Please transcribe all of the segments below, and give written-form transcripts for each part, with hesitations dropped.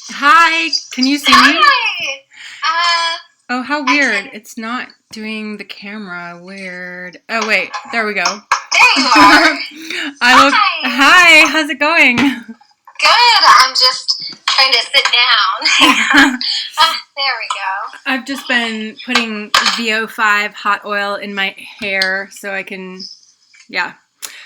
Hi, can you see me? Hi. Oh, how I weird. can. It's not doing the camera. Weird. Oh, wait. There we go. There you are. I look. Hi. Hi, how's it going? Good. I'm just trying to sit down. There we go. I've just been putting VO5 hot oil in my hair so I can, yeah,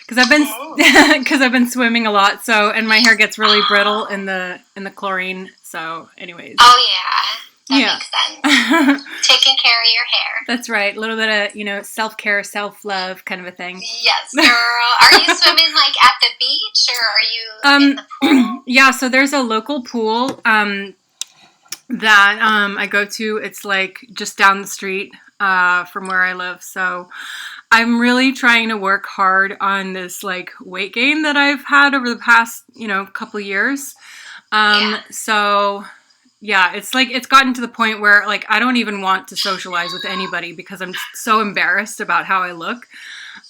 because I've Oh. been because I've been swimming a lot. So and my hair gets really brittle in the chlorine. So, anyways, Oh yeah. That yeah. makes sense. Taking care of your hair. That's right. A little bit of self-care, self-love kind of a thing. Yes, girl. Are you swimming like at the beach or are you in the pool? Yeah, so there's a local pool that I go to. It's like just down the street from where I live. So I'm really trying to work hard on this like weight gain that I've had over the past, couple of years. Yeah. So yeah, it's like it's gotten to the point where like I don't even want to socialize with anybody because I'm so embarrassed about how I look.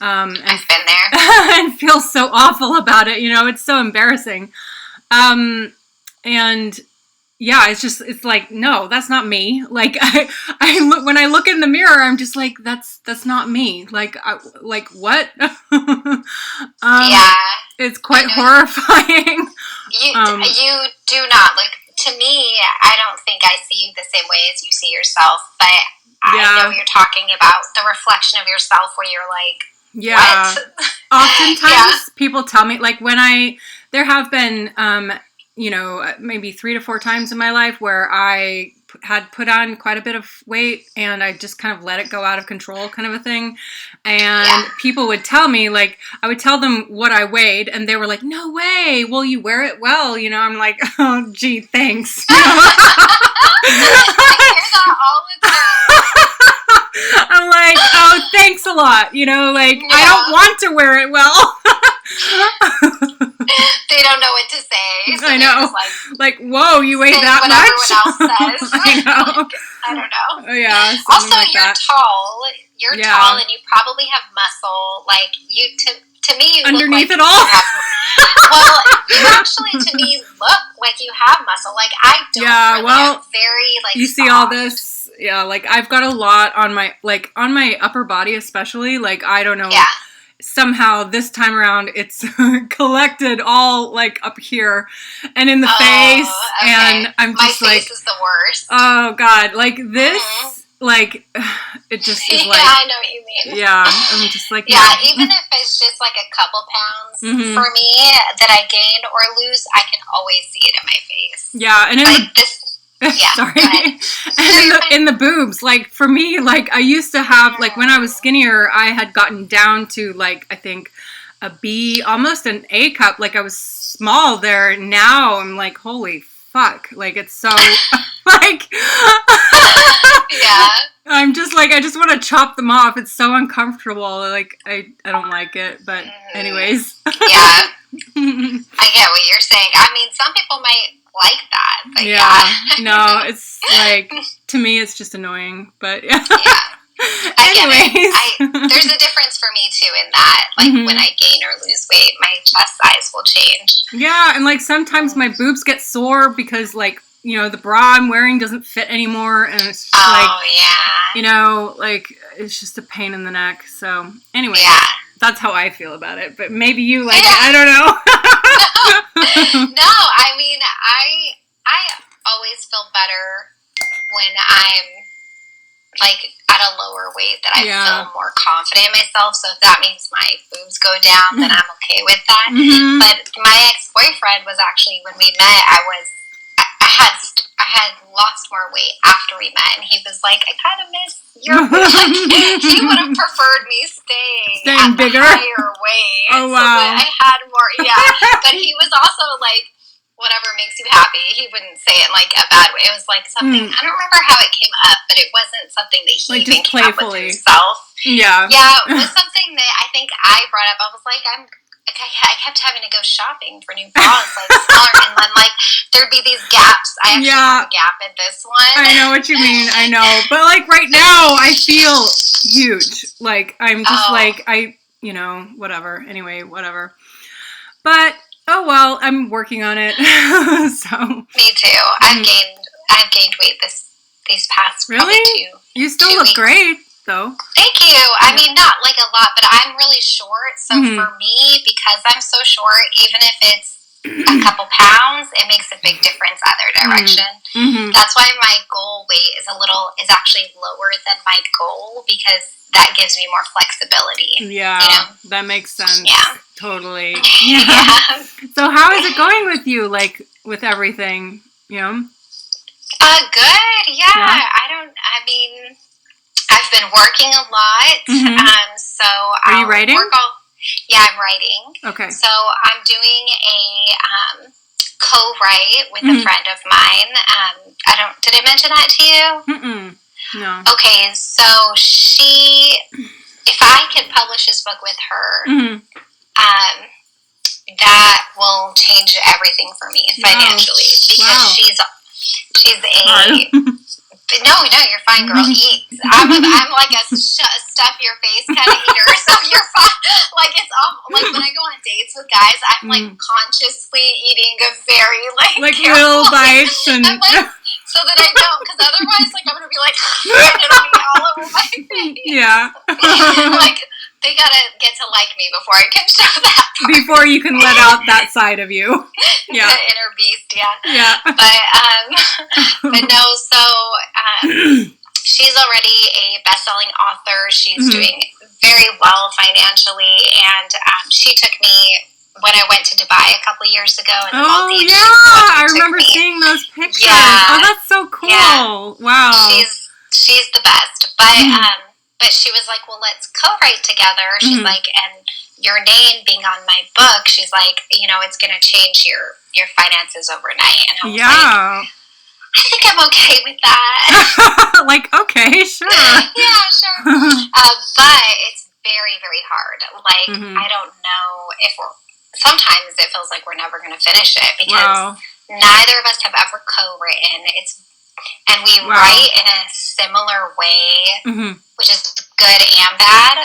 I've been there. And feel so awful about it. It's so embarrassing. And yeah, it's like, no, that's not me. Like I look when I look in the mirror, I'm just like, that's not me. Like, what? Yeah. It's quite horrifying. You do not look. To me, I don't think I see you the same way as you see yourself, but I know you're talking about the reflection of yourself where you're like, yeah. what? Oftentimes people tell me, like there have been, maybe 3 to 4 times in my life where I had put on quite a bit of weight and I just kind of let it go out of control kind of a thing. And people would tell me, like, I would tell them what I weighed and they were like, no way. Well, you wear it well. I'm like, oh, gee, thanks. I hear that all the time. I'm like, oh, thanks a lot. I don't want to wear it well. They don't know what to say. So I know. Like, whoa, you weigh that much? Whatever everyone else says. I know. I don't know. Oh, yeah. Also, like you're that. tall. You're tall, and you probably have muscle. Like to me, you underneath look like it all. Well, you actually, to me, look like you have muscle. Like I don't. Yeah. Really. Well, I'm very like. You soft. see all this. Yeah, like I've got a lot on my upper body, especially. Like I don't know. Yeah. Somehow this time around it's collected all like up here and in the face, okay. and I'm just my face is the worst. Oh God, like this, like it just is like. Yeah, I know what you mean. Yeah, I'm just like. Yeah, even if it's just like a couple pounds for me that I gain or lose, I can always see it in my face. Yeah, and in yeah, sorry. And in the boobs, like for me, like I used to have, like when I was skinnier, I had gotten down to like, I think a B, almost an A cup. Like I was small there. Now I'm like, holy fuck. Like it's so like, yeah. I'm just like, I just want to chop them off. It's so uncomfortable. Like I don't like it, but anyways. Yeah. I get what you're saying. I mean, some people might like that, but no, it's like, to me it's just annoying, but yeah. I get it. There's a difference for me too in that, like when I gain or lose weight, my chest size will change. Yeah, and like sometimes my boobs get sore because like the bra I'm wearing doesn't fit anymore, and it's just like it's just a pain in the neck. So anyway, that's how I feel about it, but maybe you like it. I don't know. No, I mean, I always feel better when I'm like at a lower weight, that I feel more confident in myself. So if that means my boobs go down, then I'm okay with that. But my ex-boyfriend was actually, when we met, I had lost more weight after we met, and he was like, I kind of miss your weight. Like, he would have preferred me staying at bigger, higher weight. Oh wow! So that I had more, but he was also like, whatever makes you happy. He wouldn't say it in like a bad way. It was like something, I don't remember how it came up, but it wasn't something that he like even came up with himself. Yeah, it was something that I think I brought up. I was like, I kept having to go shopping for new bras, like smaller, and then like there'd be these gaps. I actually have a gap in this one. I know what you mean. I know, but like right now, I feel huge. Like I'm just like whatever. Anyway, whatever. But Oh, well, I'm working on it. So. Me too. I've gained weight these past really? Probably You still two look weeks. great, though. Thank you. I mean, not like a lot, but I'm really short. So for me, because I'm so short, even if it's a couple pounds, it makes a big difference either direction. That's why my goal weight is actually lower than my goal, because that gives me more flexibility. Yeah, you know? That makes sense. Yeah. Totally. Yeah. So how is it going with you, like, with everything, you know? Good. Yeah. I mean, I've been working a lot. So Are you writing? Yeah, I'm writing. Okay. So I'm doing a co-write with a friend of mine. Did I mention that to you? No. Okay, so if I could publish this book with her, that will change everything for me financially, because she's a. No, you're fine, girl. Eat. I'm like a stuff your face kind of eater, so you're fine. Like, it's awful. Like, when I go on dates with guys, I'm like consciously eating a very like little bites, and I'm like, so that I don't, because otherwise, like, I'm gonna be like, and it'll be all over my face. Yeah. Like, they gotta get to like me before I can show that part. Before you can let out that side of you. Yeah. The inner beast, yeah. Yeah. But no, so she's already a best-selling author. She's doing very well financially, and she took me when I went to Dubai a couple years ago in the Maldives. I remember seeing those pictures. Yeah. Oh, that's so cool. Yeah. Wow. She's the best. But she was like, well, let's co-write together. She's like, and your name being on my book, she's like, it's going to change your finances overnight. And I was like, I think I'm okay with that. Like, okay, sure. Yeah, sure. But it's very, very hard. Like, I don't know if sometimes it feels like we're never going to finish it, because neither of us have ever co-written. And we write in a similar way, which is good and bad.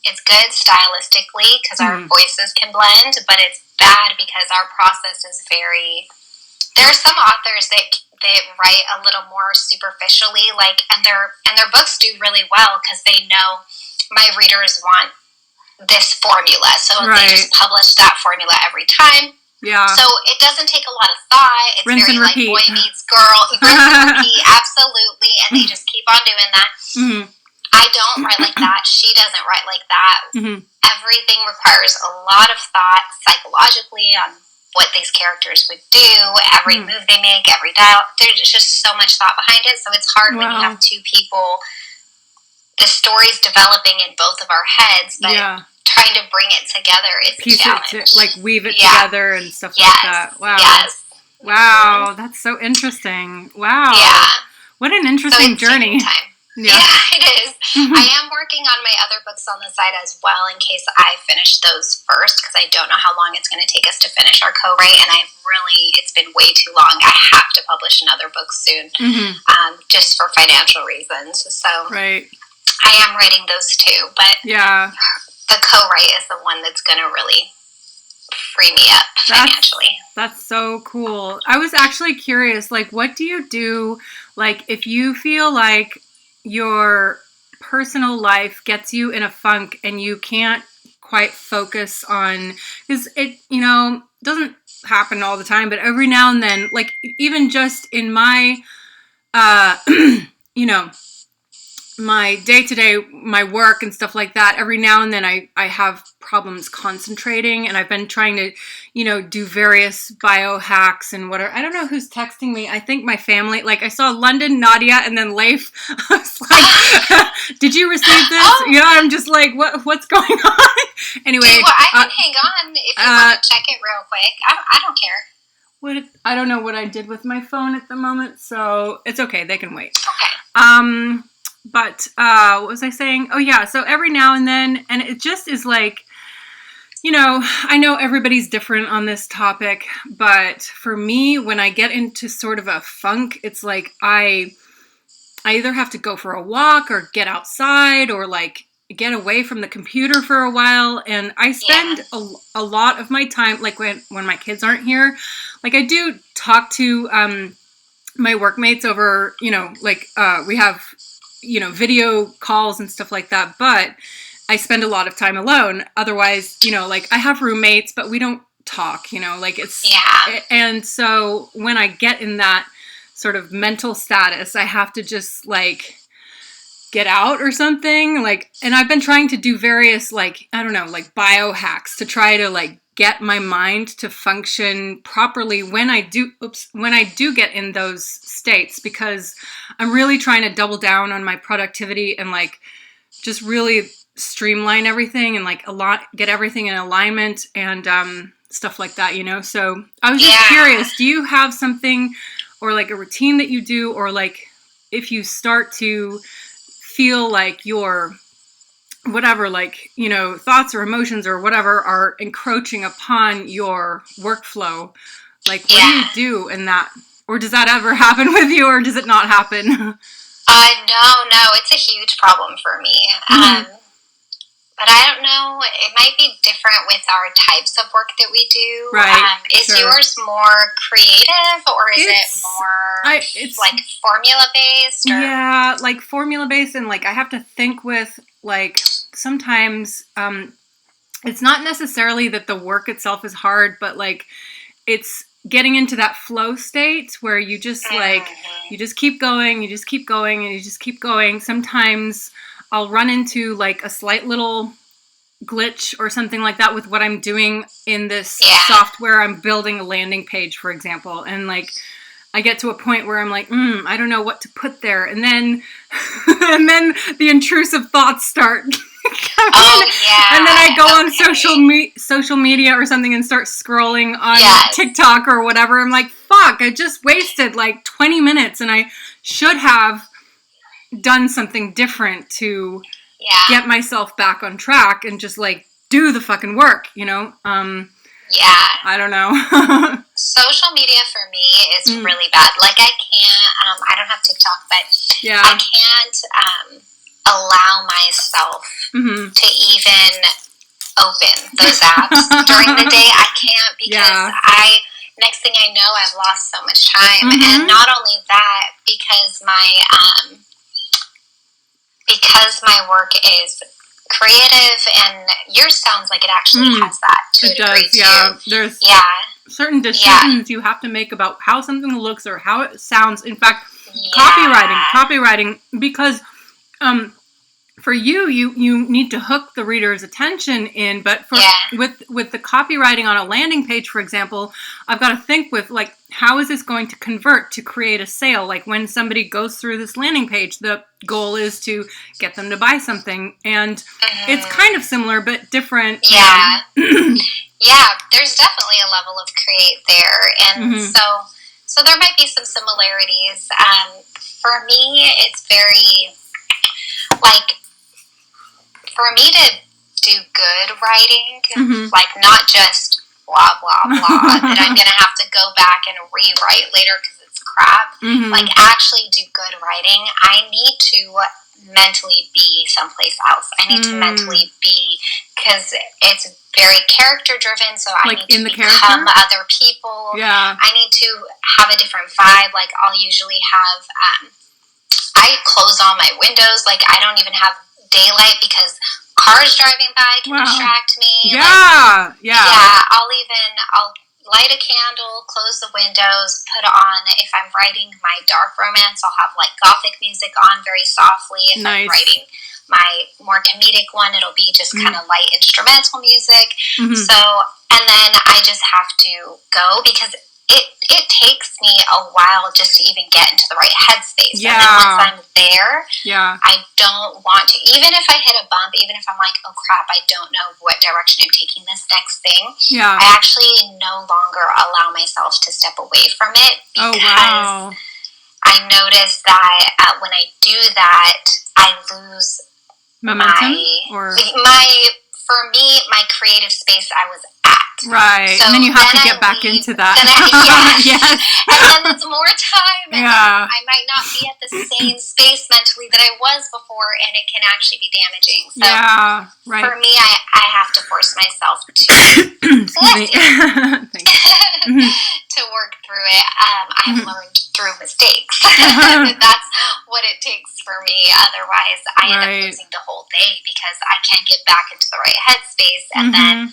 It's good stylistically because our voices can blend, but it's bad because our process is very. There are some authors that write a little more superficially, and their books do really well because they know my readers want this formula, so they just publish that formula every time. Yeah. So it doesn't take a lot of thought. It's rinse very and repeat. Like boy meets girl. Rinse and repeat, absolutely. And they just keep on doing that. I don't write like that. She doesn't write like that. Everything requires a lot of thought psychologically on what these characters would do, every move they make, every dialogue. There's just so much thought behind it. So it's hard when you have two people, the story's developing in both of our heads, but trying to bring it together is a challenge. Weave it together and stuff like that. Wow. Yes. Wow, that's so interesting. Wow. Yeah. What an interesting journey. Yeah, it is. I am working on my other books on the side as well in case I finish those first, because I don't know how long it's going to take us to finish our co-write, and it's been way too long. I have to publish another book soon, just for financial reasons. So I am writing those too, but the co-write is the one that's going to really free me up financially. That's so cool. I was actually curious, what do you do, if you feel like your personal life gets you in a funk and you can't quite focus on, because it, doesn't happen all the time, but every now and then, even just in my, my day-to-day, my work and stuff like that, every now and then I have problems concentrating, and I've been trying to, do various biohacks and whatever. I don't know who's texting me. I think my family, I saw London, Nadia, and then Leif. I was like, did you receive this? I'm just like, what's going on? Anyway. I can hang on if you want to check it real quick. I don't care. I don't know what I did with my phone at the moment, so it's okay. They can wait. Okay. But what was I saying? Oh, yeah. So every now and then, and it just is I know everybody's different on this topic, but for me, when I get into sort of a funk, it's like I either have to go for a walk or get outside or get away from the computer for a while. And I spend a lot of my time, like when my kids aren't here, like I do talk to my workmates over, you know, like we have, you know, video calls and stuff like that. But I spend a lot of time alone. Otherwise, you know, like I have roommates, but we don't talk, you know, like it's, and so when I get in that sort of mental status, I have to just like get out or something, like, and I've been trying to do various, like, I don't know, like biohacks to try to like get my mind to function properly when I do get in those states, because I'm really trying to double down on my productivity and like just really streamline everything and like get everything in alignment and stuff like that, you know? So I was just curious, do you have something or like a routine that you do, or like if you start to feel like your whatever, like, you know, thoughts or emotions or whatever are encroaching upon your workflow, like what do you do in that? Or does that ever happen with you, or does it not happen? No, it's a huge problem for me. But I don't know, it might be different with our types of work that we do. Right. Is yours more creative, or is it more like formula based? Yeah, like formula based, and like I have to think with like sometimes it's not necessarily that the work itself is hard, but like it's getting into that flow state where you just like you just keep going, and you just keep going. Sometimes I'll run into like a slight little glitch or something like that with what I'm doing in this software. I'm building a landing page, for example, and like I get to a point where I'm like, I don't know what to put there, and then the intrusive thoughts start coming. And then I go on social media or something and start scrolling on TikTok or whatever. I'm like, fuck, I just wasted like 20 minutes, and I should have done something different to get myself back on track and just like do the fucking work, you know? I don't know. Social media for me is really bad. Like I can't, I don't have TikTok, but I can't allow myself to even open those apps during the day. I can't, because next thing I know, I've lost so much time. And not only that, because my work is creative, and yours sounds like it actually has that to a degree too. There's certain decisions you have to make about how something looks or how it sounds. In fact, copywriting, because for you need to hook the reader's attention in, but with the copywriting on a landing page, for example, I've got to think with like, how is this going to convert to create a sale? Like when somebody goes through this landing page, the goal is to get them to buy something, and it's kind of similar but different. There's definitely a level of create there, and so there might be some similarities. For me, it's very like, for me to do good writing, like not just blah, blah, blah, that I'm going to have to go back and rewrite later because it's crap. Like actually do good writing, I need to mentally be someplace else. I need to mentally be, because it's very character driven, so I need to become other people. I need to have a different vibe. Like I'll usually have, I close all my windows. Like I don't even have daylight because cars driving by can distract me. I'll light a candle, close the windows, put on, if I'm writing my dark romance, I'll have like gothic music on very softly. If I'm writing my more comedic one, it'll be just kind of light instrumental music. So, and then I just have to go, because it takes me a while just to even get into the right headspace. And then once I'm there, I don't want to, even if I hit a bump, even if I'm like, oh crap, I don't know what direction I'm taking this next thing, I actually no longer allow myself to step away from it, because I notice that when I do that, I lose momentum, for me, my creative space I was at. Right. So and then you have to get back into that. Yes. And then it's more time. And then I might not be at the same space mentally that I was before, and it can actually be damaging. So for me, I have to force myself to to work through it. I've learned through mistakes. That's what it takes for me. Otherwise, I end up losing the whole day because I can't get back into the right headspace, and then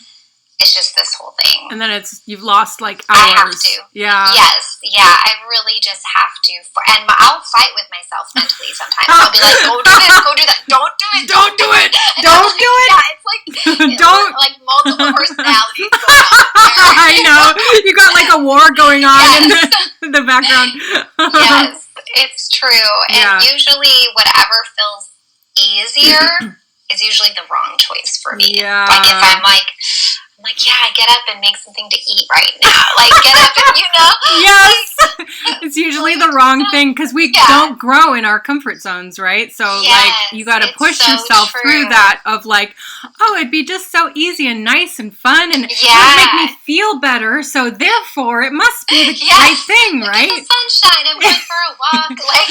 it's just this whole thing. And then you've lost like hours. I have to. Yeah. Yes. Yeah. I really just have to. And I'll fight with myself mentally sometimes. I'll be like, go do this, go do that. Don't do it. Don't do it. Don't do it. Yeah. It's like, don't. Like multiple personalities going on. I know. You got like a war going on in the background. Yes. It's true. And usually whatever feels easier is usually the wrong choice for me. Yeah. Like if I'm like, get up and make something to eat right now. Like, get up and, Yes. It's usually the wrong thing because we don't grow in our comfort zones, right? So, like, you got to push yourself through that of, like, oh, it'd be just so easy and nice and fun and it would make me feel better. So, therefore, it must be the right thing, right? It's the sunshine. I'm going for a walk. Like,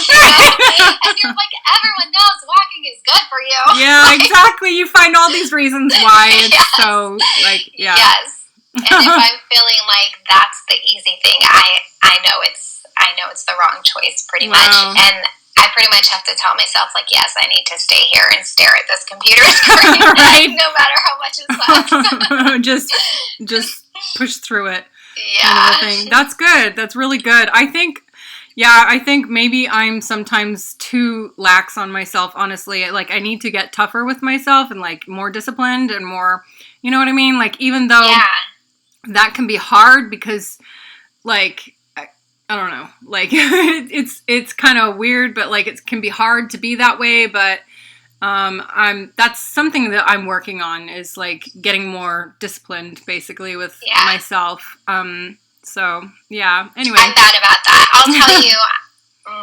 and you're like, everyone knows walking is good for you. Yeah, exactly. You find all these reasons why it's so, like, Yes. And if I'm feeling like that's the easy thing, I know it's the wrong choice pretty much. And I pretty much have to tell myself, like, yes, I need to stay here and stare at this computer screen no matter how much is left. just push through it. Yeah. Kind of thing. That's good. That's really good. I think maybe I'm sometimes too lax on myself, honestly. Like, I need to get tougher with myself and, like, more disciplined and more, you know what I mean? Like, even though that can be hard because, like, I don't know, like, it's kind of weird, but, like, it can be hard to be that way, but that's something that I'm working on is, like, getting more disciplined, basically, with myself. So, anyway. I'm bad about that. I'll tell you,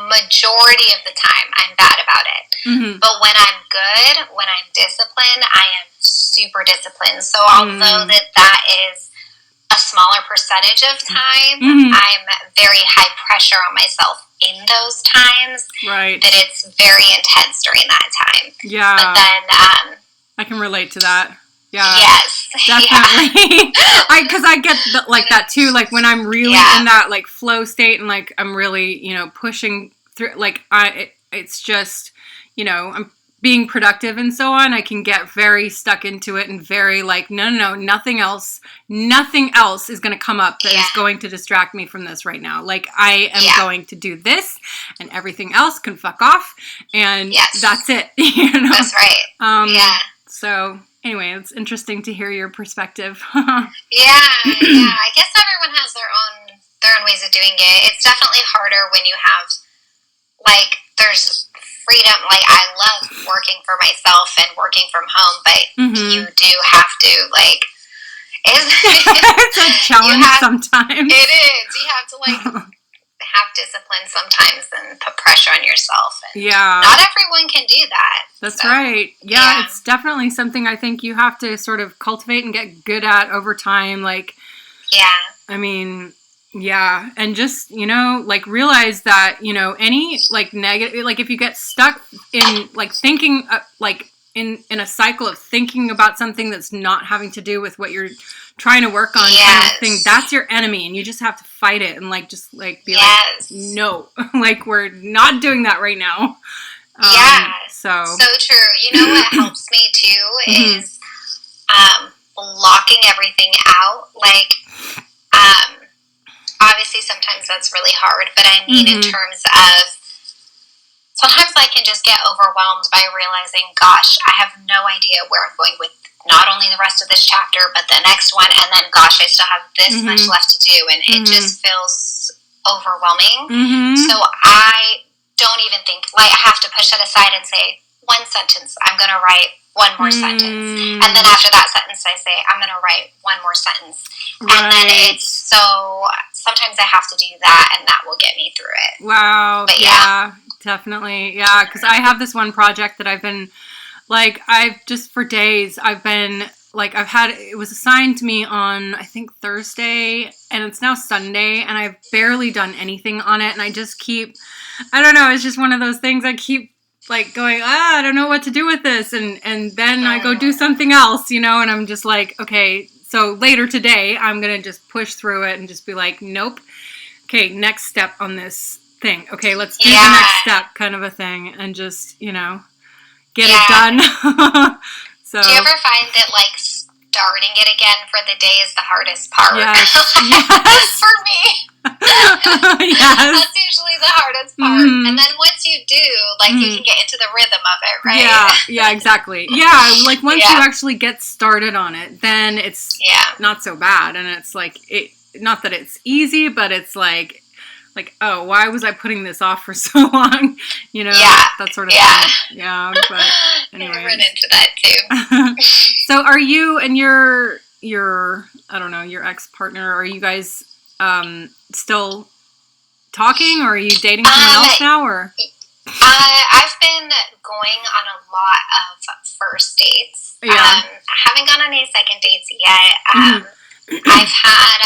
majority of the time, I'm bad about it. Mm-hmm. But when I'm good, when I'm disciplined, I am super disciplined. So although that is a smaller percentage of time, I'm very high pressure on myself in those times. Right. That it's very intense during that time. Yeah. But then... I can relate to that. Yeah. Yes. Definitely. Because I get like that too. Like when I'm really in that like flow state and like I'm really, pushing through, like it's just, I'm being productive and so on. I can get very stuck into it and very like, no, nothing else is going to come up that is going to distract me from this right now. Like I am going to do this and everything else can fuck off. And that's it. That's right. So anyway, it's interesting to hear your perspective. I guess everyone has their own ways of doing it. It's definitely harder when you have, like, there's freedom. Like, I love working for myself and working from home, but you do have to, like, it's a challenge sometimes. It is. You have to, like, have discipline sometimes and put pressure on yourself. And not everyone can do that. That's right. Yeah, it's definitely something I think you have to sort of cultivate and get good at over time. Like, I mean, and just, like realize that, any like negative, like if you get stuck in like thinking, like in a cycle of thinking about something that's not having to do with what you're trying to work on kind of thing, that's your enemy and you just have to fight it and like just like be like no, like we're not doing that right now. So true. You know what helps me too is blocking everything out. Like obviously sometimes that's really hard, but I mean in terms of sometimes I can just get overwhelmed by realizing, gosh, I have no idea where I'm going with not only the rest of this chapter, but the next one, and then, gosh, I still have this much left to do, and it just feels overwhelming. So I don't even think, like, I have to push that aside and say, one sentence, I'm going to write one more sentence, and then after that sentence, I say, I'm going to write one more sentence, and then it's so, sometimes I have to do that, and that will get me through it. Wow, but definitely, because I have this one project that I've been, like, for days, I've been, like it was assigned to me on, I think, Thursday, and it's now Sunday, and I've barely done anything on it, and I just keep, I don't know, it's just one of those things I keep like going, I don't know what to do with this, and then I go do something else, and I'm just like, okay, so later today, I'm going to just push through it and just be like, nope, okay, next step on this thing, okay, let's do the next step kind of a thing, and just, get it done. So, do you ever find that, like, starting it again for the day is the hardest part? Yes. For me. Yes. That's usually the hardest part. Mm-hmm. And then once you do, like, you can get into the rhythm of it, right? Yeah, exactly. Yeah, like, once you actually get started on it, then it's not so bad. And it's like, not that it's easy, but it's like, oh, why was I putting this off for so long? That sort of thing. Yeah, but anyway. I run into that too. So are you and your I don't know, your ex-partner, are you guys still talking, or are you dating someone else now, or? I've been going on a lot of first dates. Yeah. I haven't gone on any second dates yet. I've had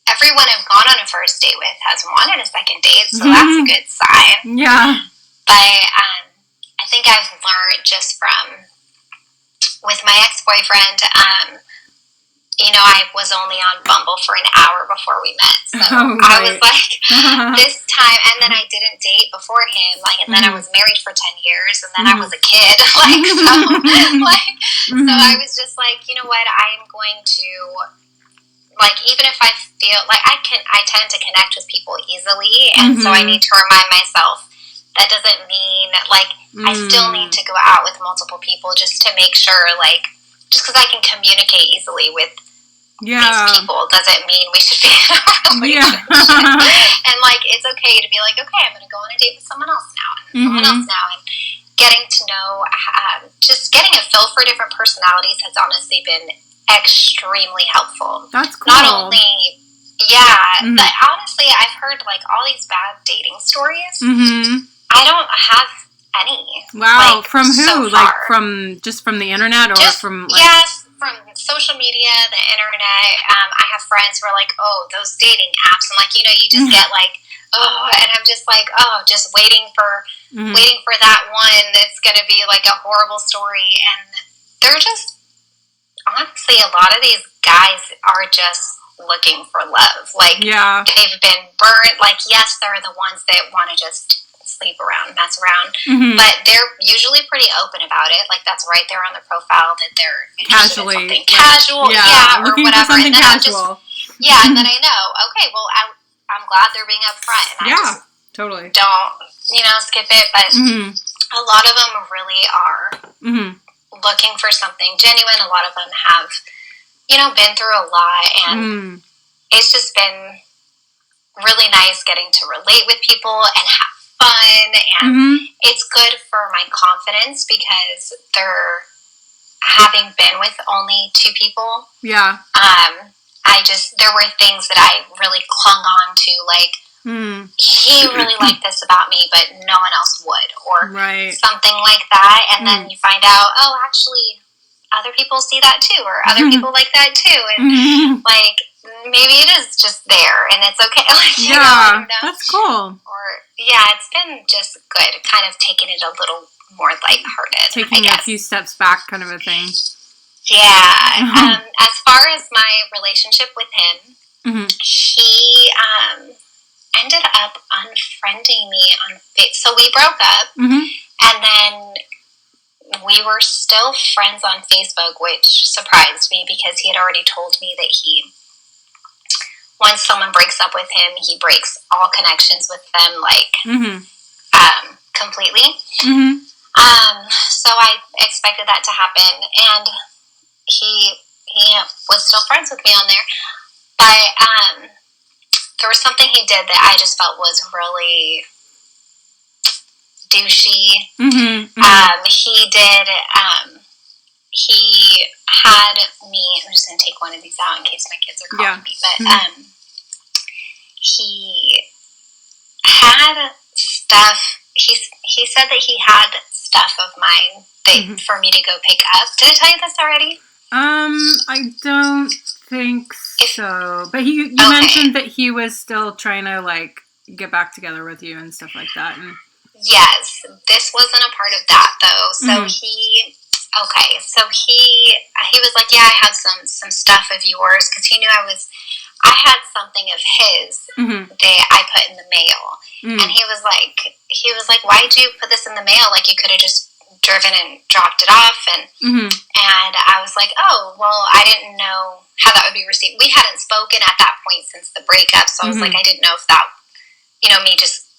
everyone I've gone on a first date with has wanted a second date, so that's a good sign. Yeah. But I think I've learned just with my ex-boyfriend, I was only on Bumble for an hour before we met. So I was like, this time, and then I didn't date before him, and then I was married for 10 years, and then I was a kid. So I was just like, you know what, I'm going to, even if I feel like I tend to connect with people easily, and so I need to remind myself that doesn't mean, I still need to go out with multiple people just to make sure, just because I can communicate easily with these people doesn't mean we should be in a relationship. And, it's okay to be like, okay, I'm going to go on a date with someone else now, and someone else now, and getting to know, just getting a feel for different personalities has honestly been extremely helpful. That's cool. Not only, but honestly, I've heard, all these bad dating stories. I don't have any. Wow, from who? So from the internet, or from Yes, from social media, the internet. I have friends who are like, oh, those dating apps, and you just get and I'm just like, oh, just waiting for that one that's gonna be a horrible story, and they're just honestly, a lot of these guys are just looking for love. They've been burnt. Yes, they're the ones that want to just sleep around, mess around, but they're usually pretty open about it. That's right there on the profile that they're interested in something casual, or whatever. For something casual. And then I know, okay, well, I'm glad they're being upfront, and I just totally don't, skip it. But a lot of them really are looking for something genuine. A lot of them have, been through a lot, and it's just been really nice getting to relate with people and have fun, and it's good for my confidence because they're having been with only 2 people. There were things that I really clung on to, he really liked this about me, but no one else would, or something like that, and then you find out, oh, actually, other people see that too, or other people like that too, and maybe it is just there, and it's okay. I don't know. That's cool. Or it's been just good, kind of taking it a little more lighthearted. Taking a few steps back, kind of a thing. Yeah. As far as my relationship with him, he ended up unfriending me on Facebook. So we broke up, and then we were still friends on Facebook, which surprised me because he had already told me that once someone breaks up with him, he breaks all connections with them, completely. So I expected that to happen, and he was still friends with me on there, but there was something he did that I just felt was really douchey. He did. He had me. I'm just gonna take one of these out in case my kids are calling me. But he had stuff. He said that he had stuff of mine that for me to go pick up. Did I tell you this already? I don't think so. But you mentioned that he was still trying to like get back together with you and stuff like that. And yes, this wasn't a part of that though. So he was like, yeah, I have some stuff of yours, because he knew I had something of his that I put in the mail, and he was like, why'd you put this in the mail? Like, you could have just driven and dropped it off. And I was like, oh, well, I didn't know how that would be received. We hadn't spoken at that point since the breakup, so I was like, I didn't know if that, me just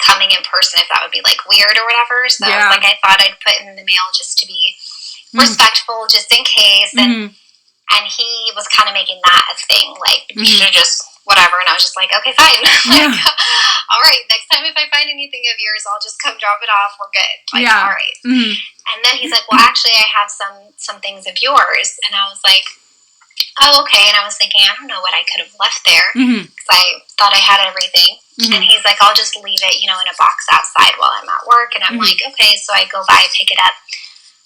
coming in person, if that would be like weird or whatever. So I was like, I thought I'd put it in the mail just to be respectful, just in case. And he was kind of making that a thing, like, you should have just whatever. And I was just like, okay, fine. Like, all right, next time if I find anything of yours, I'll just come drop it off. We're good. Like, all right. And then he's like, well, actually, I have some things of yours. And I was like, oh, okay. And I was thinking, I don't know what I could have left there, because I thought I had everything. And he's like, I'll just leave it, in a box outside while I'm at work. And I'm like, okay. So I go by, pick it up.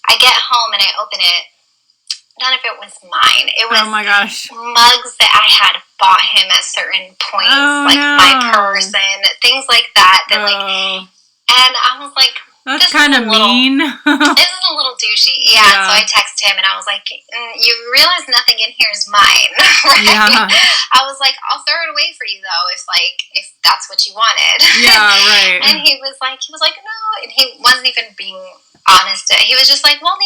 I get home and I open it. None of it was mine. It was, oh my gosh, mugs that I had bought him at certain points, my purse and things like that. And I was like, that's kind of mean. This is a little douchey. Yeah. So I texted him and I was like, you realize nothing in here is mine, right? Yeah. I was like, I'll throw it away for you though, if that's what you wanted. Yeah, right. And he was like, no, and he wasn't even being honest. He was just like, well,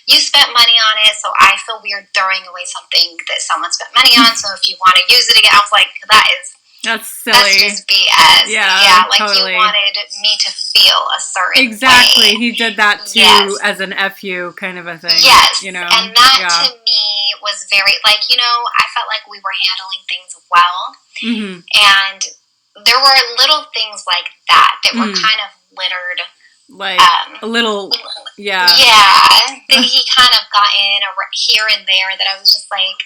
you spent money on it, so I feel weird throwing away something that someone spent money on. So if you want to use it again, I was like, that's silly. That's just BS. Yeah, like totally. You wanted me to feel a certain exactly. way. He did that too, as an FU kind of a thing. Yes, and that to me was very I felt like we were handling things well, and there were little things like that were kind of littered. Like a little, that he kind of got in here and there, that I was just like,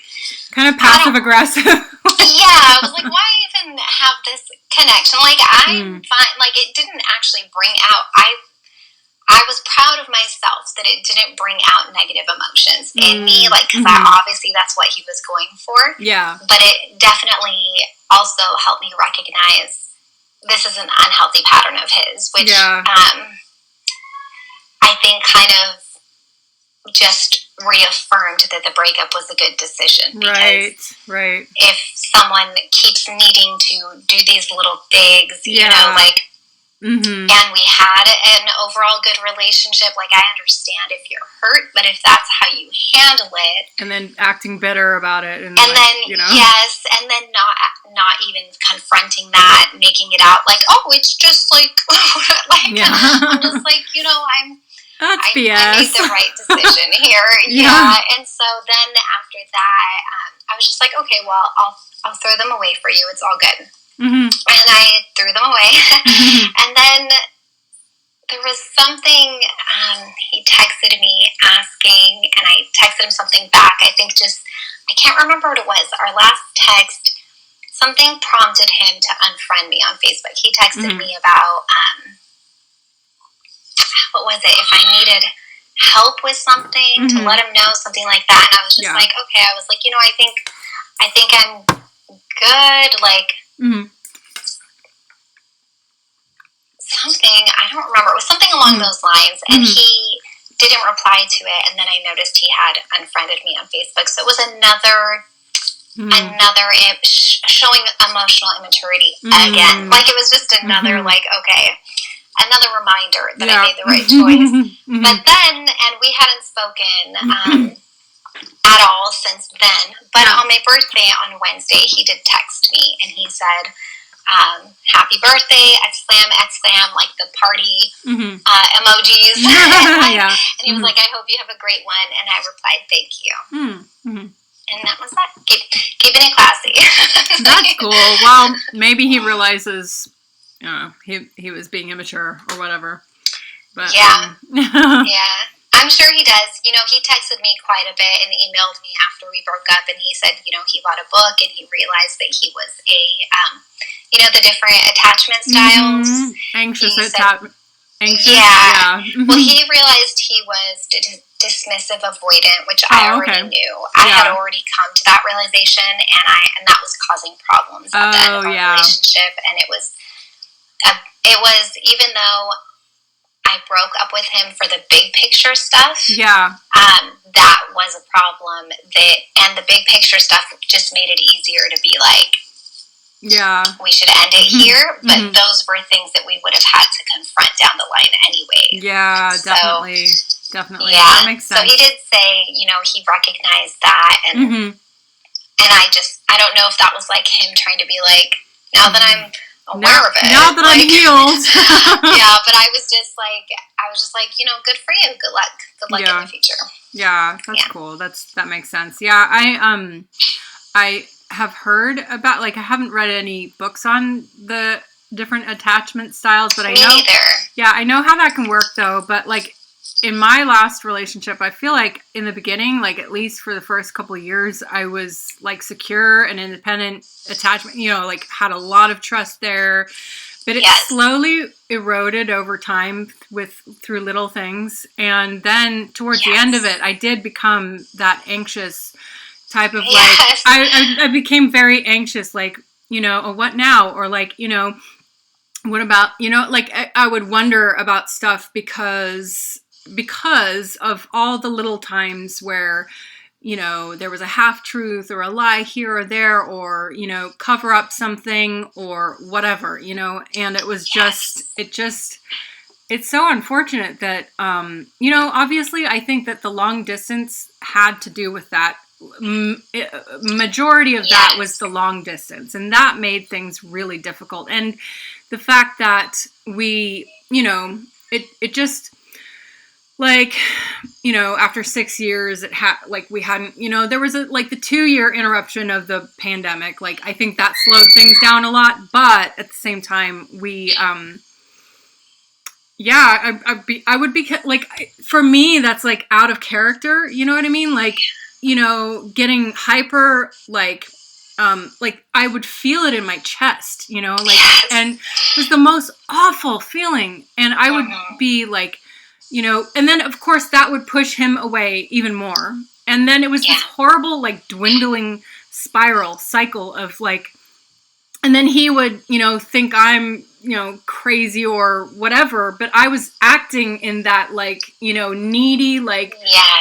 kind of passive aggressive. I was like, why even have this connection? Like, I'm fine. Like, it didn't actually bring out. I was proud of myself that it didn't bring out negative emotions in me, like, because obviously that's what he was going for. Yeah, but it definitely also helped me recognize this is an unhealthy pattern of his, which I think kind of just reaffirmed that the breakup was a good decision. Right. If someone keeps needing to do these little digs, and we had an overall good relationship, like, I understand if you're hurt, but if that's how you handle it, and then acting bitter about it, and then yes, and then not even confronting that, making it out like, oh, it's just like, I'm just like, that's BS. I made the right decision here. And so then after that, I was just like, okay, well, I'll throw them away for you. It's all good. And I threw them away. And then there was something, he texted me asking, and I texted him something back. I think I can't remember what it was. Our last text, something prompted him to unfriend me on Facebook. He texted me about, what was it? If I needed help with something, to let him know, something like that. And I was just like, okay. I was like, I think I'm good. Like, something, I don't remember. It was something along those lines. And he didn't reply to it. And then I noticed he had unfriended me on Facebook. So it was another showing emotional immaturity again. Like, it was just another, another reminder that I made the right choice. But then, and we hadn't spoken at all since then. But on my birthday on Wednesday, he did text me, and he said, happy birthday, exclam, like the party emojis. And he was like, I hope you have a great one. And I replied, thank you. And that was that. Keeping it classy. That's cool. Well, maybe he realizes he was being immature or whatever. But yeah. I'm sure he does. He texted me quite a bit and emailed me after we broke up, and he said, he bought a book and he realized that he was the different attachment styles. Anxious attachment. Anxious? Yeah. Yeah. Well, he realized he was dismissive avoidant, which I already knew. I had already come to that realization, and that was causing problems at the end of our relationship. And it was even though I broke up with him for the big picture stuff. Yeah. That was a problem. And the big picture stuff just made it easier to be like, yeah, we should end it here. But those were things that we would have had to confront down the line anyway. Yeah, definitely. Definitely. Yeah. That makes sense. So he did say, he recognized that. And I don't know if that was like him trying to be like, now that I'm aware of it. Now that I'm healed. Yeah, but I was just like, good for you. Good luck. Good luck in the future. Yeah, that's cool. That makes sense. Yeah, I have heard about, like, I haven't read any books on the different attachment styles, but I know. Me neither. Yeah, I know how that can work though, but like in my last relationship, I feel like in the beginning, like at least for the first couple of years, I was like secure and independent attachment, like had a lot of trust there, but it slowly eroded over time through little things. And then towards the end of it, I did become that anxious type of like, I became very anxious, like, oh, what now? Or like, what about, like I would wonder about stuff because of all the little times where, there was a half truth or a lie here or there, or, cover up something or whatever, and it was it's so unfortunate that, obviously I think that the long distance had to do with that. Majority of that was the long distance, and that made things really difficult. And the fact that we, it just, like, after 6 years, we hadn't, there was the 2-year interruption of the pandemic. Like, I think that slowed things down a lot, but at the same time, we, I would be like, for me, that's like out of character. You know what I mean? Like, getting hyper, like I would feel it in my chest, and it was the most awful feeling. And I would be like, and then of course that would push him away even more. And then it was this horrible, like, dwindling cycle of like, and then he would, think I'm, crazy or whatever, but I was acting in that, like, needy, like,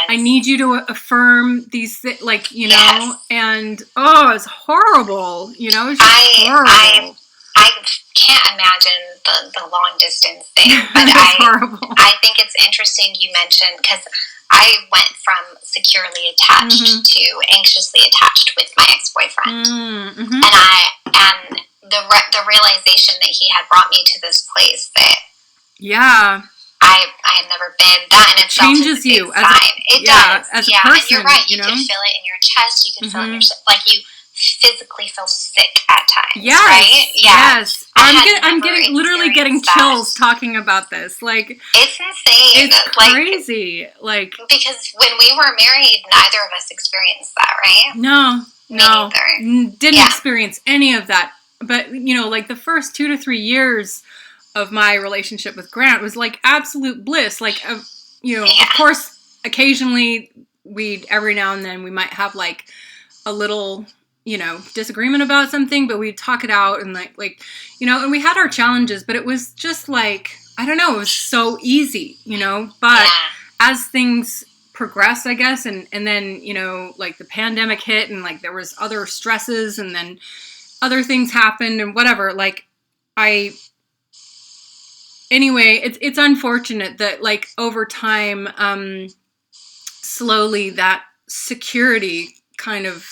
I need you to affirm these things, like, and, it's horrible, it's just horrible. I can't imagine the long distance thing, but horrible. I think it's interesting you mentioned, because I went from securely attached to anxiously attached with my ex-boyfriend, and the realization that he had brought me to this place that I had never been. That in itself changes you as it does as a person. And you're right. You can feel it in your chest. You can feel it in your, like, you physically feel sick at times. Yes. Right? Yeah. Yes. I'm literally getting chills talking about this. Like, it's insane. It's crazy. Like, because when we were married, neither of us experienced that, right? No. Me neither. Didn't experience any of that. But, like the first 2 to 3 years of my relationship with Grant was like absolute bliss. Like, of course, occasionally every now and then we might have like a little, disagreement about something, but we'd talk it out and like, and we had our challenges, but it was just like, I don't know, it was so easy, but as things progressed, I guess, and then, like the pandemic hit and like there was other stresses and then other things happened and whatever, like anyway, it's unfortunate that like over time, slowly that security kind of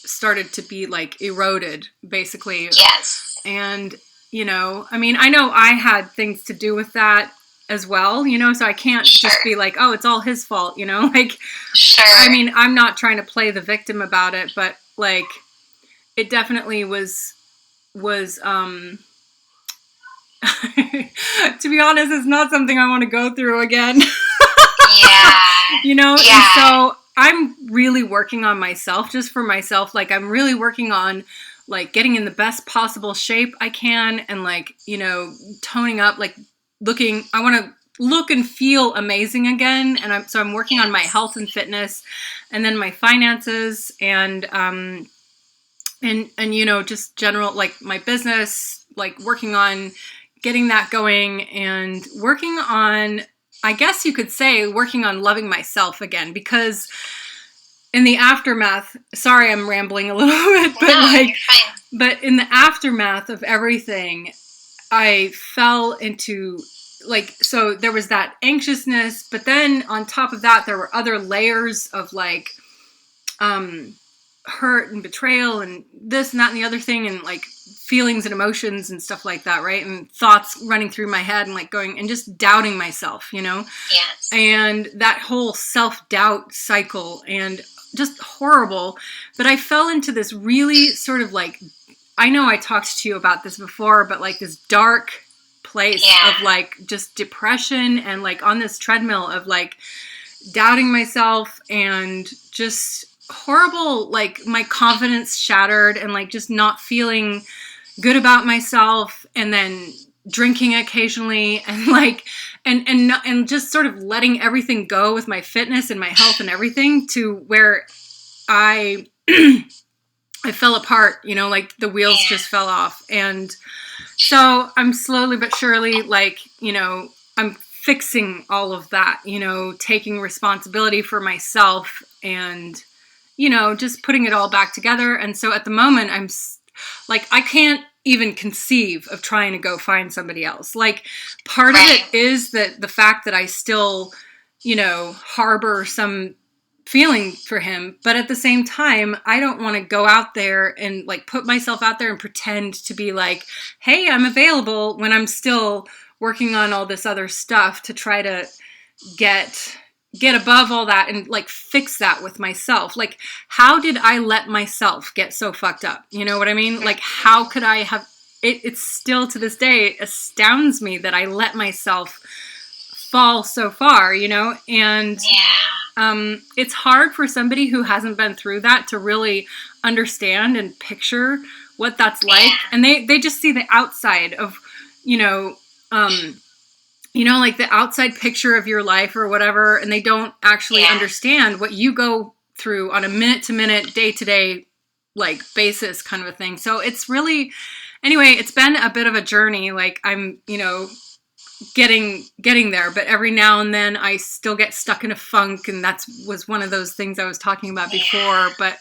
started to be like eroded, basically. Yes. And, I mean, I know I had things to do with that as well, so I can't just be like, oh, it's all his fault, like, I mean, I'm not trying to play the victim about it, but like, it definitely was, to be honest, it's not something I want to go through again. And so I'm really working on myself, just for myself. Like, I'm really working on like getting in the best possible shape I can and like, toning up, like I want to look and feel amazing again. And I'm working on my health and fitness, and then my finances, and just general, like my business, like working on getting that going, and working on, I guess you could say, working on loving myself again, because in the aftermath, sorry, I'm rambling a little bit, but you're fine. But in the aftermath of everything, I fell into, so there was that anxiousness, but then on top of that, there were other layers of hurt and betrayal and this and that and the other thing, and feelings and emotions and stuff like that, right? And thoughts running through my head, and going and just doubting myself, Yes. And that whole self-doubt cycle, and just horrible. But I fell into this really sort of I know I talked to you about this before, but this dark place of just depression, and on this treadmill of doubting myself, and just horrible, my confidence shattered, and just not feeling good about myself, and then drinking occasionally, and and just sort of letting everything go with my fitness and my health and everything, to where I I fell apart, the wheels just fell off. And so I'm slowly but surely I'm fixing all of that, taking responsibility for myself, and just putting it all back together. And so at the moment, I'm I can't even conceive of trying to go find somebody else. Part of it is that the fact that I still, harbor some feeling for him, but at the same time, I don't want to go out there and put myself out there and pretend to be hey, I'm available, when I'm still working on all this other stuff to try to get above all that, and fix that with myself. How did I let myself get so fucked up? You know what I mean? How could I have it? It's still to this day, it astounds me that I let myself fall so far, and it's hard for somebody who hasn't been through that to really understand and picture what that's like. And they just see the outside of, the outside picture of your life or whatever, and they don't actually understand what you go through on a minute-to-minute, day-to-day basis, kind of a thing. So it's really, anyway, it's been a bit of a journey. I'm, getting there, but every now and then I still get stuck in a funk, and was one of those things I was talking about before, but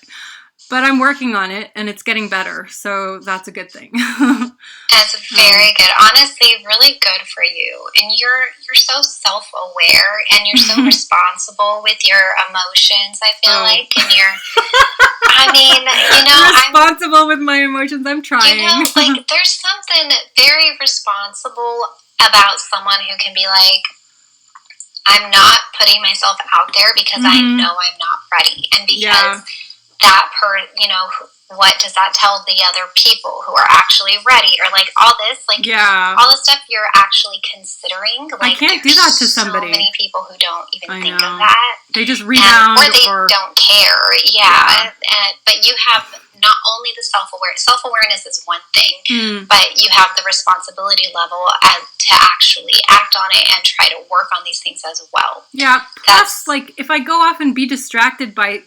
I'm working on it, and it's getting better, so that's a good thing. That's very good. Honestly, really good for you. And you're so self-aware, and you're so responsible with your emotions, I feel like. And I'm responsible with my emotions. I'm trying. There's something very responsible about someone who can be I'm not putting myself out there because I know I'm not ready. And because what does that tell the other people who are actually ready, or all this, all the stuff you're actually considering. I can't do that to somebody. So many people who don't even think of that. They just rebound, or they don't care. But you have not only the self-awareness is one thing, but you have the responsibility level to actually act on it and try to work on these things as well. Yeah. Plus, if I go off and be distracted by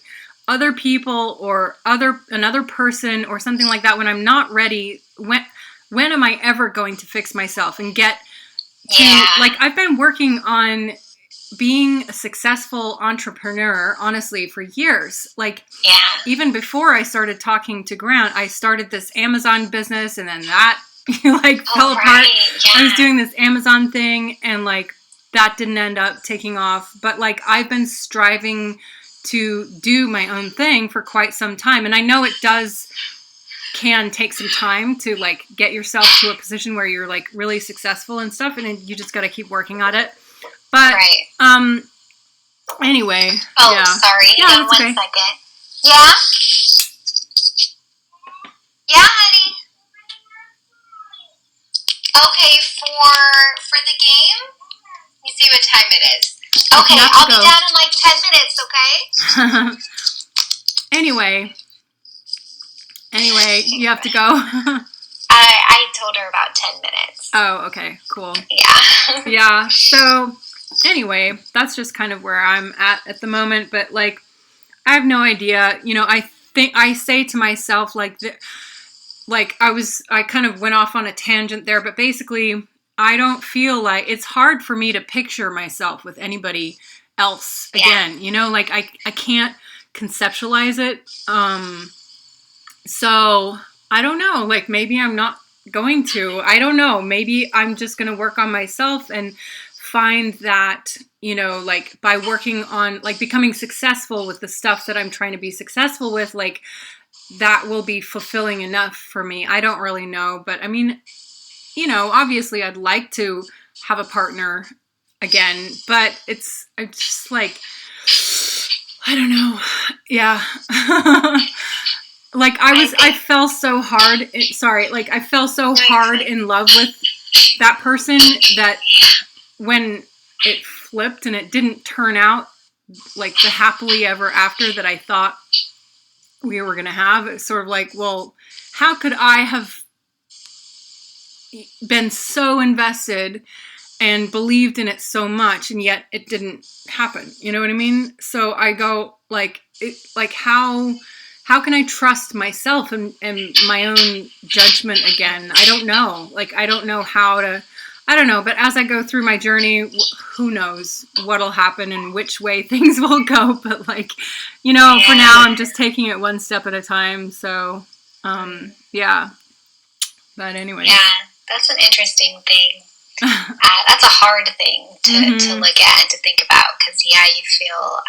other people or another person or something like that, when I'm not ready, when am I ever going to fix myself and get to, I've been working on being a successful entrepreneur, honestly, for years. Even before I started talking to Grant, I started this Amazon business, and then that fell apart. I was doing this Amazon thing, and that didn't end up taking off. But I've been striving to do my own thing for quite some time, and I know it can take some time to get yourself to a position where you're really successful and stuff, and you just got to keep working at it. But anyway. Oh, sorry. Yeah, one second. Yeah. Yeah, honey. Okay, for the game. Let me see what time it is. Okay, I'll be down in 10 minutes, okay? Anyway, you have to go. I told her about 10 minutes. Oh, okay, cool. Yeah. Yeah. So anyway, that's just kind of where I'm at the moment. But like, I have no idea. You know, I think I say to myself like, I kind of went off on a tangent there, but basically, I don't feel like it's hard for me to picture myself with anybody else again. You know, like I can't conceptualize it. So I don't know. Like maybe I'm not going to. I don't know. Maybe I'm just going to work on myself and find that, you know, like by working on like becoming successful with the stuff that I'm trying to be successful with, like that will be fulfilling enough for me. I don't really know, but I mean, you know, obviously I'd like to have a partner again, but it's just like, I don't know. Yeah. Like I fell so hard. I fell so hard in love with that person that when it flipped and it didn't turn out like the happily ever after that I thought we were going to have, it's sort of like, well, how could I have been so invested and believed in it so much and yet it didn't happen? You know what I mean? So I go like, how can I trust myself and my own judgment again? I don't know. Like, I don't know how to, I don't know. But as I go through my journey, who knows what'll happen and which way things will go. But like, you know, for now, I'm just taking it one step at a time. So, yeah. But anyway. Yeah, that's an interesting thing. That's a hard thing to look at and to think about because, yeah, you feel,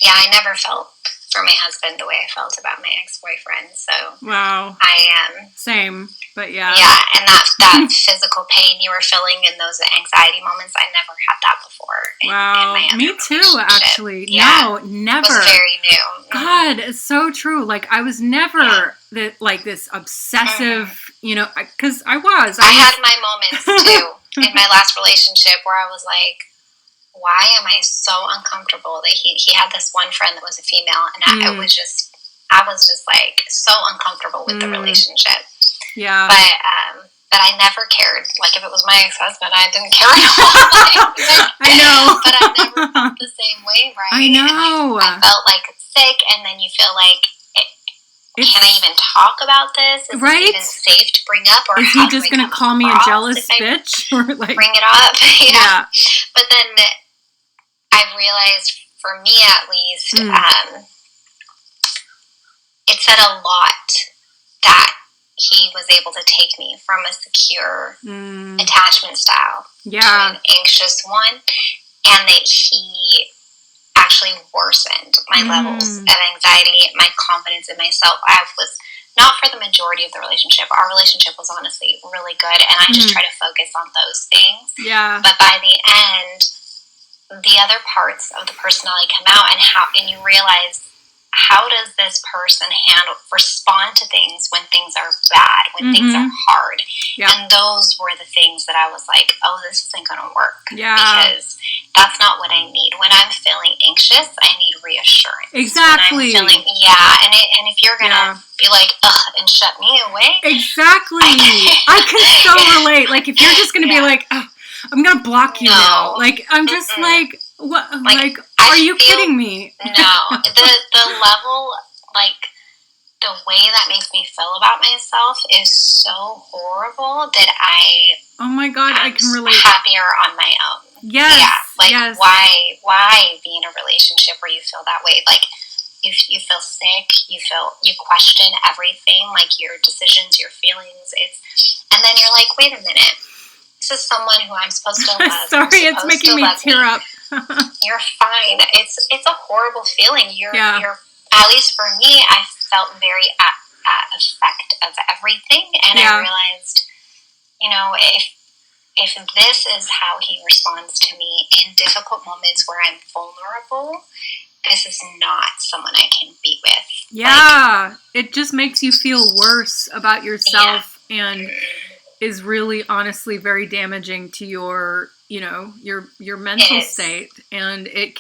I never felt for my husband the way I felt about my ex-boyfriend. So wow, I same, but yeah, and that physical pain you were feeling in those anxiety moments, I never had that before. Wow, in my me too. Actually, no, never. It was very new. God, it's so true. Like I was never like this obsessive, you know, because I had my moments too in my last relationship where I was like, why am I so uncomfortable that he had this one friend that was a female and I was just like so uncomfortable with the relationship. Yeah. But I never cared. Like if it was my ex-husband, I didn't care at all. I know. But I never felt the same way, right? I know. I felt like sick and then you feel like can I even talk about this? Is it even safe to bring up? Or is he just going to call me a jealous bitch? Or like bring it up? Yeah. But then I've realized, for me at least, it said a lot that he was able to take me from a secure attachment style to an anxious one, and that he actually worsened my levels of anxiety, my confidence in myself. I was not for the majority of the relationship. Our relationship was honestly really good, and I just try to focus on those things. Yeah. But by the end, the other parts of the personality come out, and you realize, how does this person respond to things when things are bad, when things are hard? Yeah. And those were the things that I was like, oh, this isn't going to work. Yeah. Because that's not what I need. When I'm feeling anxious, I need reassurance. Exactly. When I'm feeling, and if you're going to be like, ugh, and shut me away. Exactly. I can so relate. Like, if you're just going to be like, oh, I'm going to block you now. Like, I'm just like, what? Like are you kidding me? No. The level, like, the way that makes me feel about myself is so horrible that oh my God, I can relate. Happier on my own. Yes. Yeah. Like, why be in a relationship where you feel that way? Like, you feel sick, you question everything, like your decisions, your feelings. And then you're like, wait a minute. This is someone who I'm supposed to love. Sorry, it's making me tear up. You're fine. It's a horrible feeling. You're at least for me, I felt very at effect of everything, and I realized, you know, if this is how he responds to me in difficult moments where I'm vulnerable, this is not someone I can be with. Yeah, it just makes you feel worse about yourself and is really honestly very damaging to your your mental state, and it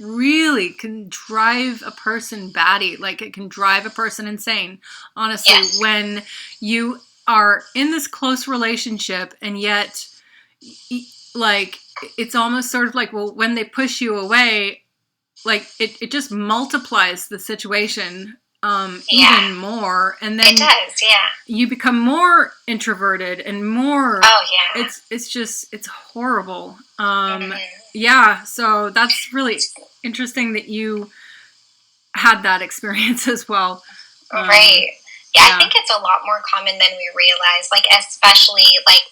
really can drive a person batty. Like, it can drive a person insane, honestly, when you are in this close relationship, and yet, like, it's almost sort of like, well, when they push you away, like, it just multiplies the situation even more, and then it does, you become more introverted and more. It's horrible. So that's really interesting that you had that experience as well. Right. I think it's a lot more common than we realize. Like, especially, like,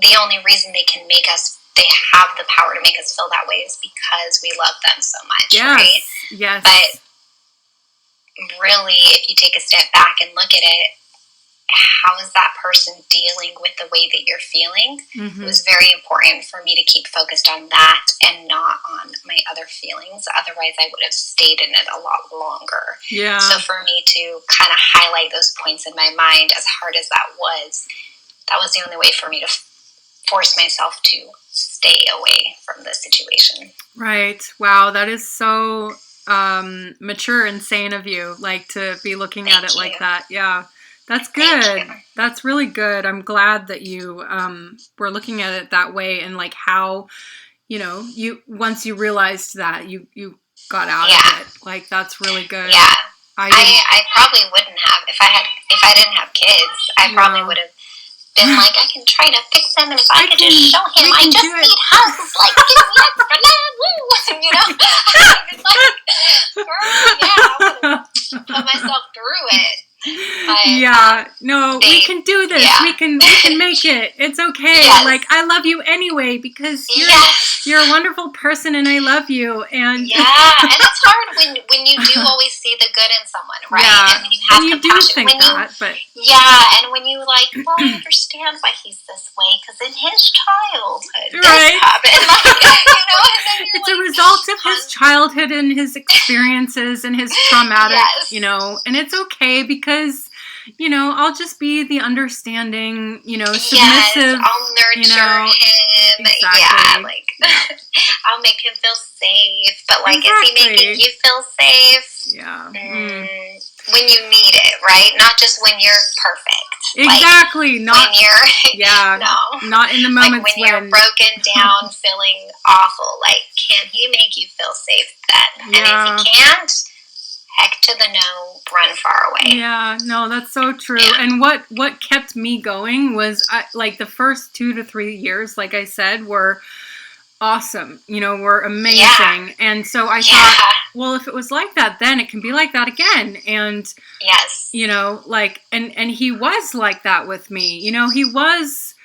the only reason they have the power to make us feel that way is because we love them so much, right? Yes. But really, if you take a step back and look at it, how is that person dealing with the way that you're feeling? It was very important for me to keep focused on that and not on my other feelings. Otherwise, I would have stayed in it a lot longer. Yeah. So for me to kind of highlight those points in my mind, as hard as that was the only way for me to force myself to stay away from the situation. Right. Wow, that is so mature and sane of you, like, to be looking at it like that. Yeah. That's good. That's really good. I'm glad that you were looking at it that way, and like how, you once you realized that you got out of it. Like, that's really good. Yeah. I probably wouldn't have if I didn't have kids. I probably would have been like, I can try to fix him, and if I could just show him I just need hugs, like, give me extra love, woo, I would like, girl, I would have put myself through it. But, we can do this. We can make it. It's okay. Yes. Like, I love you anyway because you're a wonderful person, and I love you. And and it's hard when you do always see the good in someone, right? Yeah. And when you have and you compassion. do think that, but and when you like, well, I understand why he's this way because in his childhood this happened. Like, and then it's a result of his childhood and his experiences and his traumatic, and it's okay because, I'll just be the understanding, submissive. Yes, I'll nurture him. Exactly. I'll make him feel safe. But, like, is he making you feel safe? Yeah. When you need it, right? Not just when you're perfect. Exactly. Like, not when you're... not in the moments like when you're broken down, feeling awful. Like, can he make you feel safe then? And if he can't, heck to the no, run far away. Yeah, no, that's so true. And what kept me going was, like, the first 2 to 3 years, like I said, were awesome. Were amazing. And so I thought, well, if it was like that then, it can be like that again. And like, and he was like that with me. He was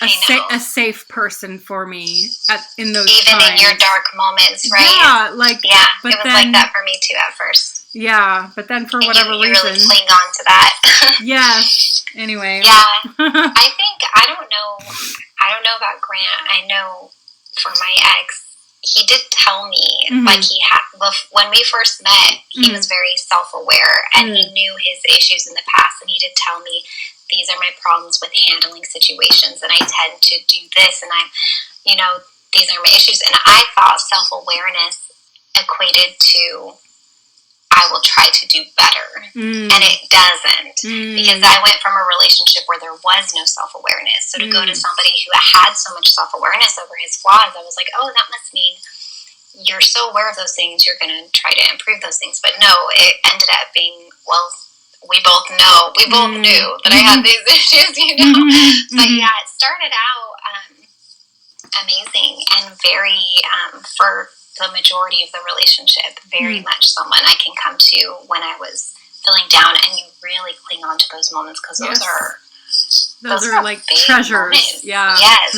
a safe person for me in those even times. In your dark moments, right? But it was then, like that for me too at first. Yeah, but then for whatever reason, you really cling on to that. Yes. Anyway. Yeah, I don't know about Grant. I know for my ex, he did tell me, like, when we first met, he was very self-aware, and he knew his issues in the past, and he did tell me, these are my problems with handling situations, and I tend to do this, and these are my issues. And I thought self-awareness equated to, I will try to do better. And it doesn't. Because I went from a relationship where there was no self-awareness. So to go to somebody who had so much self-awareness over his flaws, I was like, oh, that must mean you're so aware of those things, you're going to try to improve those things. But no, it ended up being, well, we both knew that I had these issues, But it started out amazing and very, for the majority of the relationship, very much someone I can come to when I was feeling down, and you really cling on to those moments because those are like treasures. Moments. Yeah. Yes.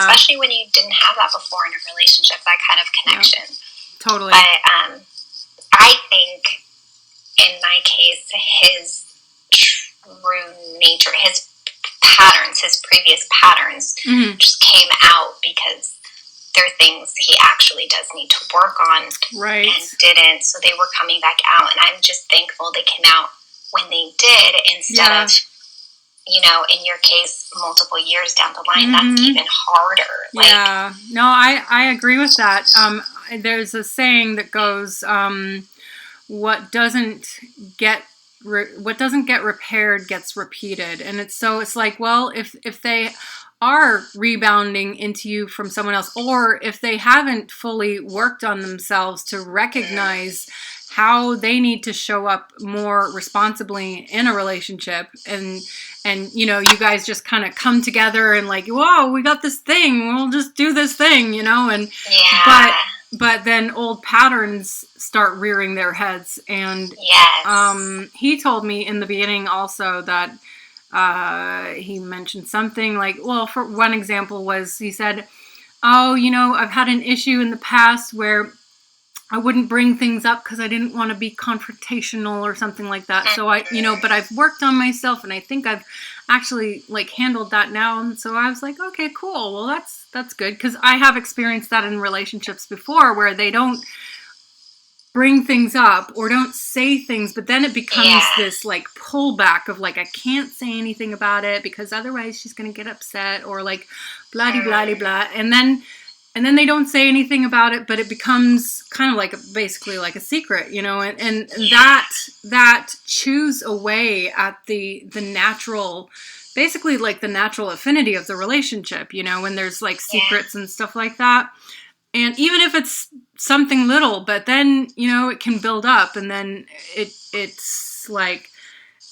Especially when you didn't have that before in a relationship, that kind of connection. Totally. But I think in my case, his true nature, his previous patterns just came out because there are things he actually does need to work on and didn't, so they were coming back out, and I'm just thankful they came out when they did instead of you know, in your case, multiple years down the line, that's even harder. Yeah. No, I agree with that. There's a saying that goes, what doesn't get repaired gets repeated. And it's like, well, if they are rebounding into you from someone else, or if they haven't fully worked on themselves to recognize how they need to show up more responsibly in a relationship, and you know, you guys just kind of come together and like, whoa, we got this thing, we'll just do this thing, you know, and but then old patterns start rearing their heads. And he told me in the beginning also that he mentioned something like, well, for one example was, he said, oh, you know, I've had an issue in the past where I wouldn't bring things up because I didn't want to be confrontational or something like that. So I, you know, but I've worked on myself, and I think I've actually like handled that now. And so I was like, okay, cool. Well, that's good, because I have experienced that in relationships before where they don't bring things up or don't say things, but then it becomes this like pullback of like, I can't say anything about it because otherwise she's going to get upset, or like blah blah blah. And then they don't say anything about it, but it becomes kind of like basically like a secret, you know, and that chews away at the natural, basically like the natural affinity of the relationship, you know, when there's like secrets and stuff like that. And even if it's something little, but then, you know, it can build up, and then it's like,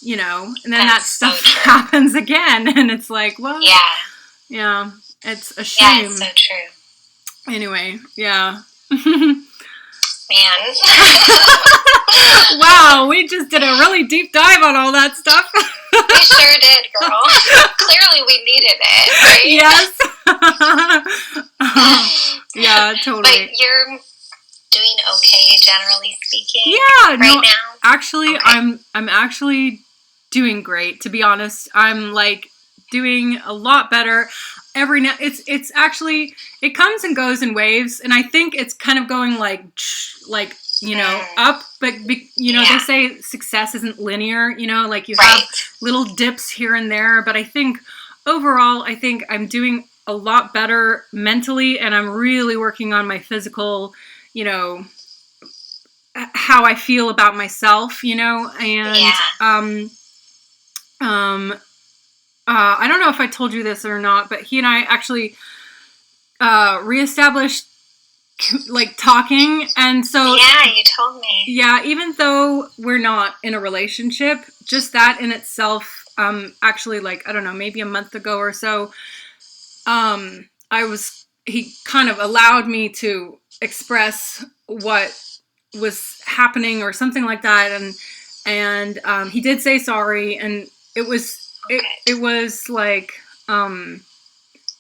you know, and then that stuff happens again, and it's like, well, yeah, it's a shame. Yeah, it's so true. Anyway, yeah. Man. Wow, we just did a really deep dive on all that stuff. We sure did, girl. Clearly we needed it, right? Yes. Yeah, totally. But you're doing okay, generally speaking, yeah, right now? Actually, okay. I'm actually doing great, to be honest. I'm like doing a lot better. Every now, it's actually, it comes and goes in waves, and I think it's kind of going like you know, up, but you know, they say success isn't linear, you know, like you have little dips here and there, but I think overall, I think I'm doing a lot better mentally, and I'm really working on my physical, you know, how I feel about myself, you know, and I don't know if I told you this or not, but he and I actually reestablished like talking, and so you told me. Yeah, even though we're not in a relationship, just that in itself, actually, like, I don't know, maybe a month ago or so, he kind of allowed me to express what was happening or something like that, and he did say sorry, and it was like,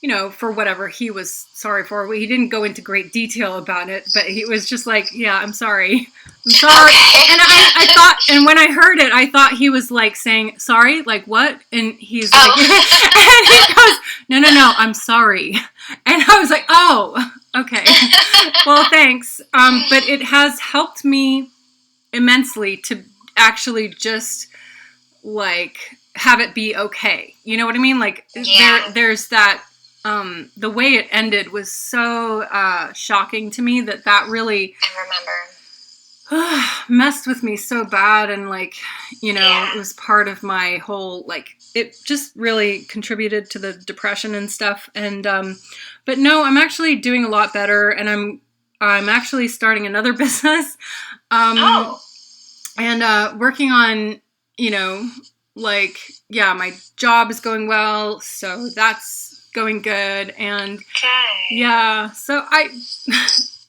you know, for whatever he was sorry for. He didn't go into great detail about it, but he was just like, yeah, I'm sorry. I'm sorry. And I thought, and when I heard it, I thought he was like saying, sorry, like what? And he's like, and he goes, no, I'm sorry. And I was like, oh, okay. Well, thanks. But it has helped me immensely to actually just like have it be okay. You know what I mean? Like there's that, the way it ended was so shocking to me that really, I remember, messed with me so bad, and like, you know, it was part of my whole, like, it just really contributed to the depression and stuff. And but no, I'm actually doing a lot better, and I'm actually starting another business, and working on, you know, like, my job is going well, so that's going good. And so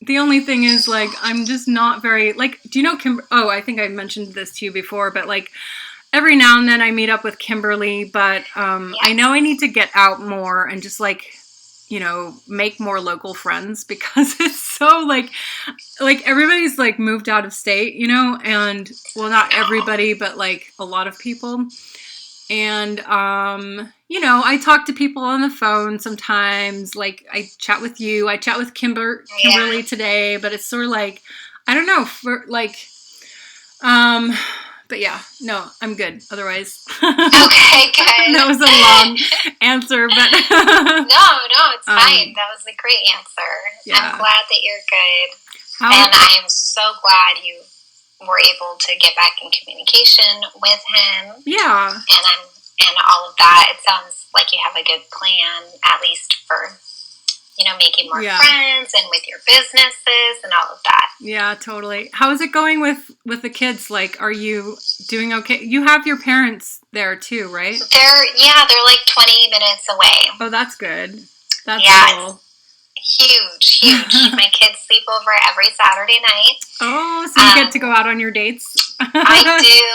the only thing is, like, I'm just not very, like, do you know I think I mentioned this to you before, but like every now and then I meet up with Kimberly, but I know I need to get out more and just like, you know, make more local friends, because it's so like everybody's like moved out of state, you know, and well, not everybody, but like a lot of people. And, you know, I talk to people on the phone sometimes, like I chat with you, I chat with Kimberly today, but it's sort of like, I don't know, for like, But yeah, no, I'm good. Otherwise, Okay, good. That was a long answer, but no, it's fine. That was a great answer. Yeah. I'm glad that you're good, and I am so glad you were able to get back in communication with him. Yeah, and all of that. It sounds like you have a good plan, at least for making more friends and with your businesses and all of that. Yeah, totally. How is it going with the kids? Like, are you doing okay? You have your parents there too, right? They're like 20 minutes away. Oh, that's good. That's cool. Huge. My kids sleep over every Saturday night. Oh, so you get to go out on your dates? I do.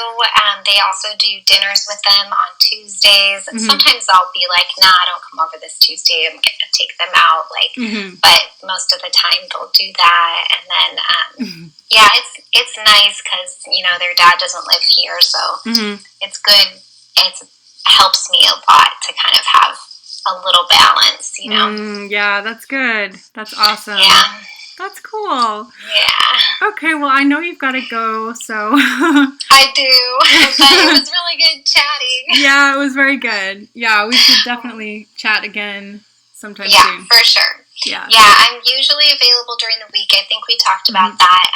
They also do dinners with them on Tuesdays. And sometimes I'll be like, nah, don't come over this Tuesday. I'm going to take them out. But most of the time they'll do that. And then, it's nice because, their dad doesn't live here. So it's good. It helps me a lot to kind of have a little balance, yeah, that's good. That's awesome. Yeah. That's cool. Yeah. Okay, well, I know you've got to go, so. I do, but it was really good chatting. Yeah, it was very good. Yeah, we should definitely chat again sometime soon. Yeah, for sure. Yeah. Yeah, I'm usually available during the week. I think we talked about that.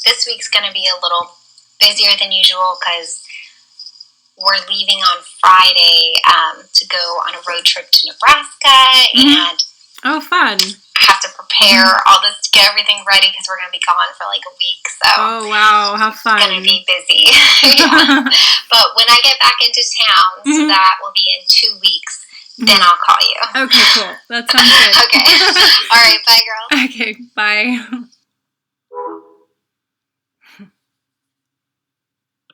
This week's going to be a little busier than usual because we're leaving on Friday to go on a road trip to Nebraska, and oh, fun! I have to prepare all this, get everything ready because we're going to be gone for like a week. So, oh wow, how fun! It's going to be busy. But when I get back into town, so that will be in 2 weeks, then I'll call you. Okay, cool. That sounds good. Okay. All right. Bye, girl. Okay. Bye.